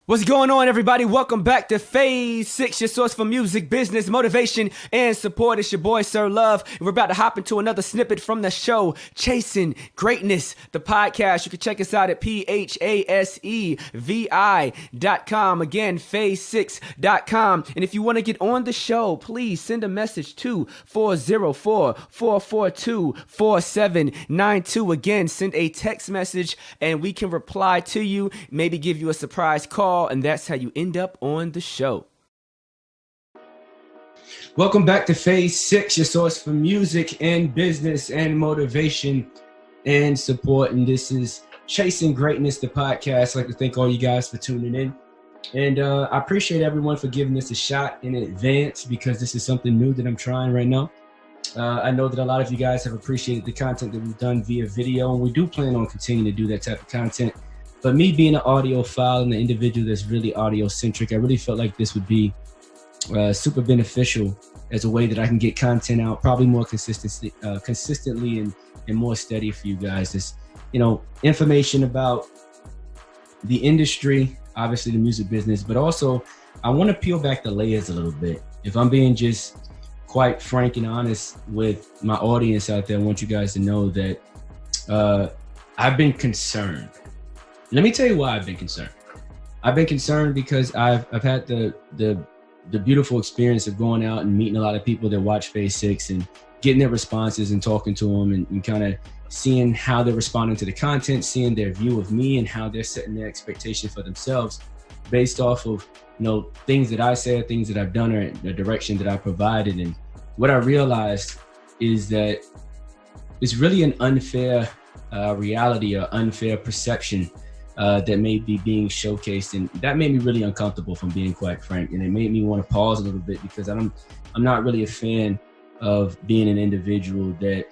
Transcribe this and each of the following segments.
What's going on, everybody? Welcome back to Phase 6, your source for music, business, motivation, and support. It's your boy, SIRR Love. And we're about to hop into another snippet from the show, Chasing Greatness, the podcast. You can check us out at PHASEVI.com. Again, phase6.com. And if you want to get on the show, please send a message to 404-442-4792. Again, send a text message and we can reply to you, maybe give you a surprise call. And that's how you end up on the show. Welcome back to Phase 6, your source for music and business and motivation and support. And this is Chasing Greatness, the podcast. I'd like to thank all you guys for tuning in. And I appreciate everyone for giving this a shot in advance because this is something new that I'm trying right now. I know that a lot of you guys have appreciated the content that we've done via video, and we do plan on continuing to do that type of content. But me being an audiophile and an individual that's really audio-centric, I really felt like this would be super beneficial as a way that I can get content out, probably more consistently and more steady for you guys. This, information about the industry, obviously the music business, but also I want to peel back the layers a little bit. If I'm being just quite frank and honest with my audience out there, I want you guys to know that I've been concerned. Let me tell you why I've been concerned. I've been concerned because I've had the beautiful experience of going out and meeting a lot of people that watch Phase 6 and getting their responses and talking to them and kind of seeing how they're responding to the content, seeing their view of me and how they're setting their expectation for themselves based off of, things that I said, things that I've done, or the direction that I provided. And what I realized is that it's really an unfair reality or unfair perception that may be being showcased, and that made me really uncomfortable, if I'm being quite frank. And it made me want to pause a little bit because I'm not really a fan of being an individual that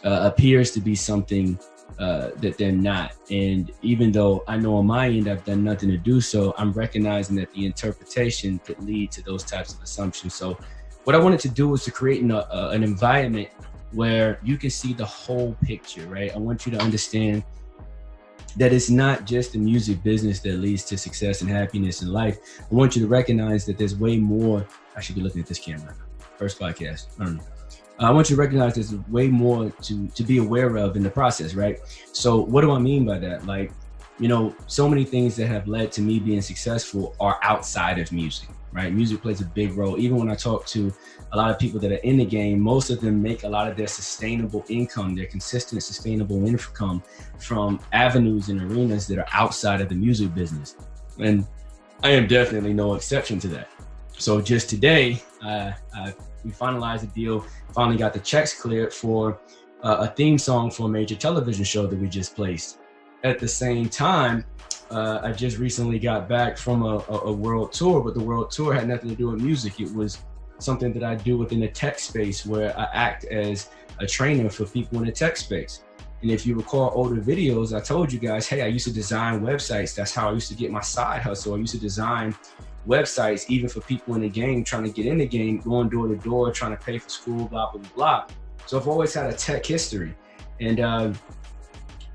appears to be something that they're not. And even though I know on my end I've done nothing to do so, I'm recognizing that the interpretation could lead to those types of assumptions. So what I wanted to do was to create an environment where you can see the whole picture, right? I want you to understand that it's not just the music business that leads to success and happiness in life. I want you to recognize that there's way more. I should be looking at this camera. First podcast. I don't know. I want you to recognize there's way more to be aware of in the process, right? So what do I mean by that? Like, so many things that have led to me being successful are outside of music, right? Music plays a big role. Even when I talk to a lot of people that are in the game, most of them make a lot of their sustainable income, their consistent sustainable income from avenues and arenas that are outside of the music business. And I am definitely no exception to that. So just today, we finalized a deal, finally got the checks cleared for a theme song for a major television show that we just placed. At the same time, I just recently got back from a world tour, but the world tour had nothing to do with music. It was something that I do within the tech space where I act as a trainer for people in the tech space. And if you recall older videos, I told you guys, hey, I used to design websites. That's how I used to get my side hustle. I used to design websites, even for people in the game, trying to get in the game, going door to door, trying to pay for school, blah, blah, blah. So I've always had a tech history. And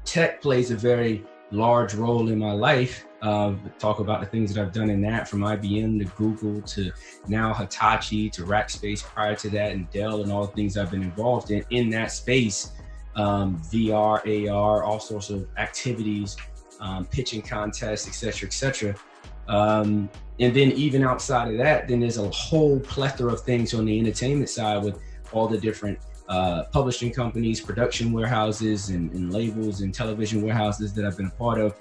tech plays a very large role in my life. Talk about the things that I've done in that, from IBM to Google to now Hitachi to Rackspace prior to that, and Dell, and all the things I've been involved in that space. VR, AR, all sorts of activities, pitching contests, et cetera, and then even outside of that, then there's a whole plethora of things on the entertainment side with all the different publishing companies, production warehouses, and labels and television warehouses that I've been a part of.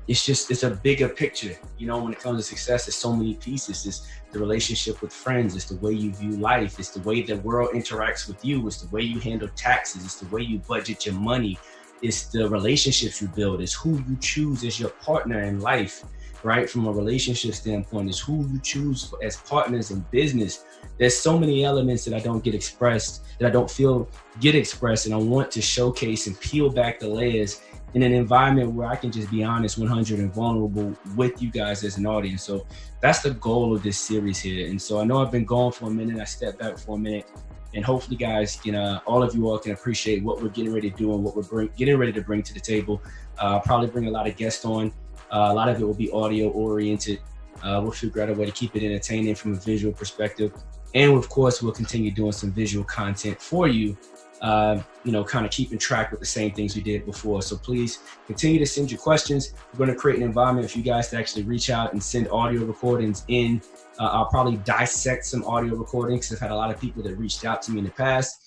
It's a bigger picture. When it comes to success, there's so many pieces. It's the relationship with friends. It's the way you view life. It's the way the world interacts with you. It's the way you handle taxes. It's the way you budget your money. It's the relationships you build. It's who you choose as your partner in life, right? From a relationship standpoint, it's who you choose as partners in business. There's so many elements that I don't get expressed, that I don't feel get expressed. And I want to showcase and peel back the layers in an environment where I can just be honest, 100 and vulnerable with you guys as an audience. So that's the goal of this series here. And so I know I've been gone for a minute. I stepped back for a minute, and hopefully guys can, all of you all can appreciate what we're getting ready to do and what we're getting ready to bring to the table. Probably bring a lot of guests on A lot of it will be audio oriented. We'll figure out a way to keep it entertaining from a visual perspective. And of course, we'll continue doing some visual content for you, kind of keeping track with the same things we did before. So please continue to send your questions. We're going to create an environment for you guys to actually reach out and send audio recordings in. I'll probably dissect some audio recordings. I've had a lot of people that reached out to me in the past,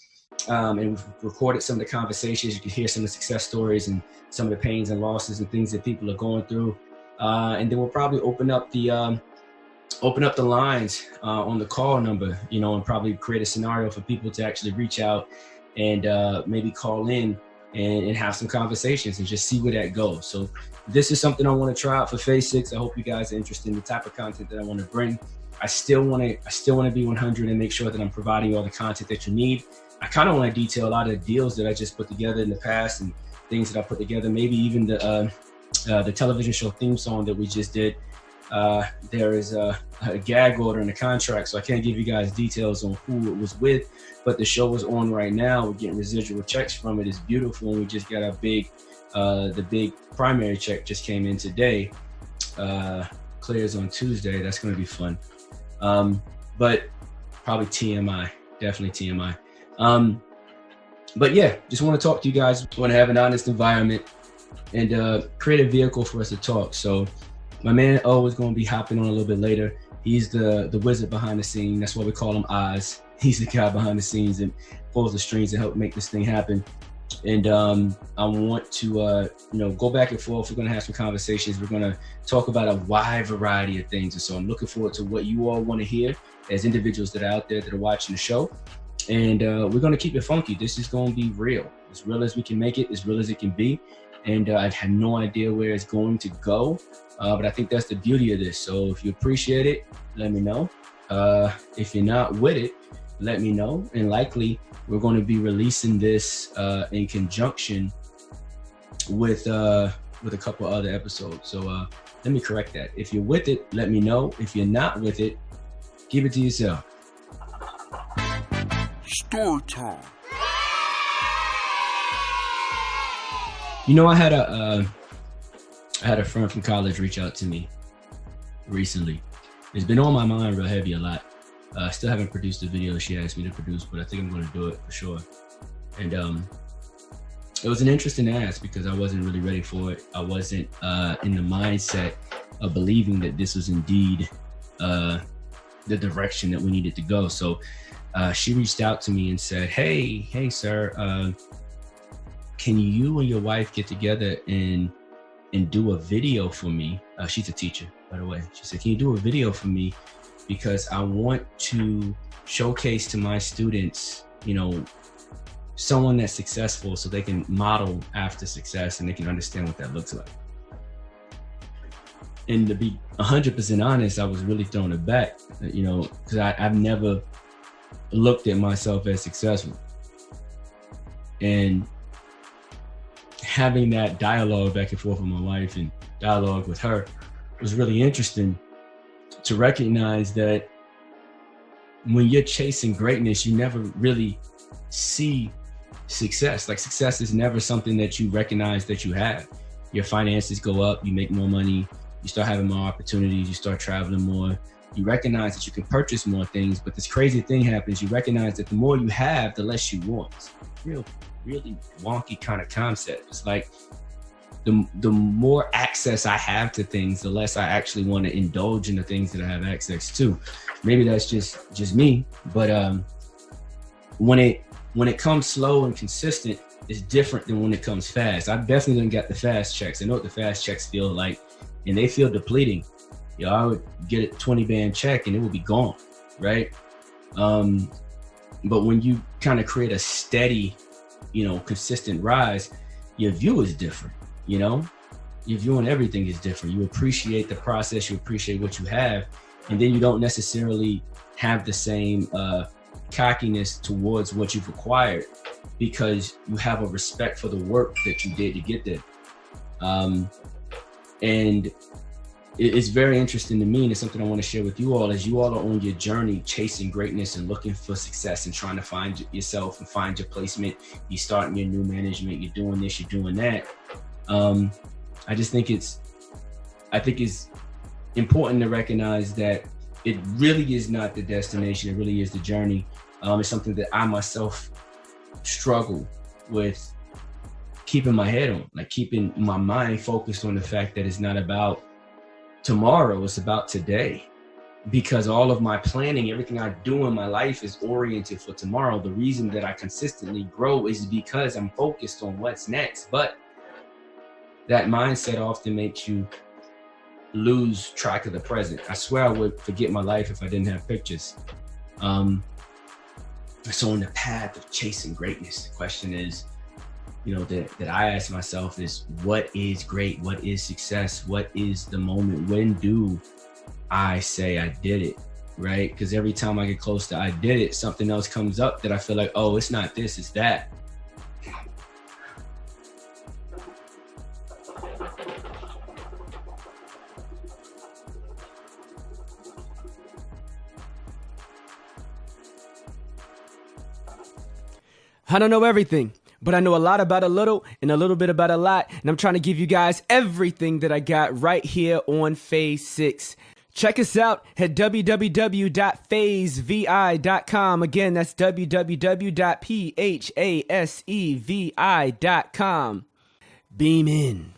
and we've recorded some of the conversations. You can hear some of the success stories and some of the pains and losses and things that people are going through. And then we'll probably open up the lines on the call number, and probably create a scenario for people to actually reach out and maybe call in and have some conversations and just see where that goes. So this is something I want to try out for phase 6. I hope you guys are interested in the type of content that I want to bring. I still want to be 100 and make sure that I'm providing you all the content that you need. I kind of want to detail a lot of the deals that I just put together in the past and things that I put together, maybe even the television show theme song that we just did. There is a gag order in the contract, so I can't give you guys details on who it was with, but the show is on right now. We're getting residual checks from it. It's beautiful, and we just got the big primary check just came in today. Clears on Tuesday. That's going to be fun. But probably TMI, definitely TMI. But yeah, just want to talk to you guys. Want to have an honest environment and create a vehicle for us to talk. So my man O is going to be hopping on a little bit later. He's the wizard behind the scene. That's why we call him Oz. He's the guy behind the scenes and pulls the strings to help make this thing happen. And I want to go back and forth. We're going to have some conversations. We're going to talk about a wide variety of things. And so I'm looking forward to what you all want to hear as individuals that are out there that are watching the show. And we're going to keep it funky. This is going to be real. As real as we can make it, as real as it can be. And I have no idea where it's going to go. But I think that's the beauty of this. So if you appreciate it, let me know. If you're not with it, let me know. And likely we're going to be releasing this in conjunction with a couple other episodes. So let me correct that. If you're with it, let me know. If you're not with it, keep it to yourself. Story time. I had a friend from college reach out to me recently. It's been on my mind real heavy a lot. I still haven't produced the video she asked me to produce, but I think I'm going to do it for sure. And it was an interesting ask because I wasn't really ready for it. I wasn't in the mindset of believing that this was indeed the direction that we needed to go. So she reached out to me and said, hey, sir, can you and your wife get together and do a video for me? She's a teacher, by the way. She said, can you do a video for me? Because I want to showcase to my students, someone that's successful so they can model after success and they can understand what that looks like. And to be 100% honest, I was really thrown aback, because I've never looked at myself as successful. And having that dialogue back and forth with my wife and dialogue with her was really interesting to recognize that when you're chasing greatness, you never really see success. Like success is never something that you recognize that you have. Your finances go up, you make more money, you start having more opportunities, you start traveling more, you recognize that you can purchase more things, but this crazy thing happens. You recognize that the more you have, the less you want. It's a really wonky kind of concept. It's like the more access I have to things, the less I actually want to indulge in the things that I have access to. Maybe that's just me, but when it comes slow and consistent, it's different than when it comes fast. I definitely didn't get the fast checks. I know what the fast checks feel like, and they feel depleting. I would get a 20-band check and it would be gone, right? But when you kind of create a steady, consistent rise, your view is different. Your view on everything is different. You appreciate the process, you appreciate what you have, and then you don't necessarily have the same cockiness towards what you've acquired because you have a respect for the work that you did to get there. And it's very interesting to me, and it's something I want to share with you all. As you all are on your journey chasing greatness and looking for success and trying to find yourself and find your placement, you're starting your new management, you're doing this, you're doing that. I just think it's I think it's important to recognize that it really is not the destination. It really is the journey. It's something that I myself struggle with keeping my head on, like keeping my mind focused on the fact that it's not about tomorrow, it's about today. Because all of my planning, everything I do in my life is oriented for tomorrow. The reason that I consistently grow is because I'm focused on what's next. But that mindset often makes you lose track of the present. I swear I would forget my life if I didn't have pictures. So on the path of chasing greatness, the question is, that I ask myself is, what is great? What is success? What is the moment? When do I say I did it, right? Because every time I get close to I did it, something else comes up that I feel like, oh, it's not this, it's that. I don't know everything, but I know a lot about a little and a little bit about a lot. And I'm trying to give you guys everything that I got right here on Phase 6. Check us out at www.phasevi.com. Again, that's www.phasevi.com. Beam in.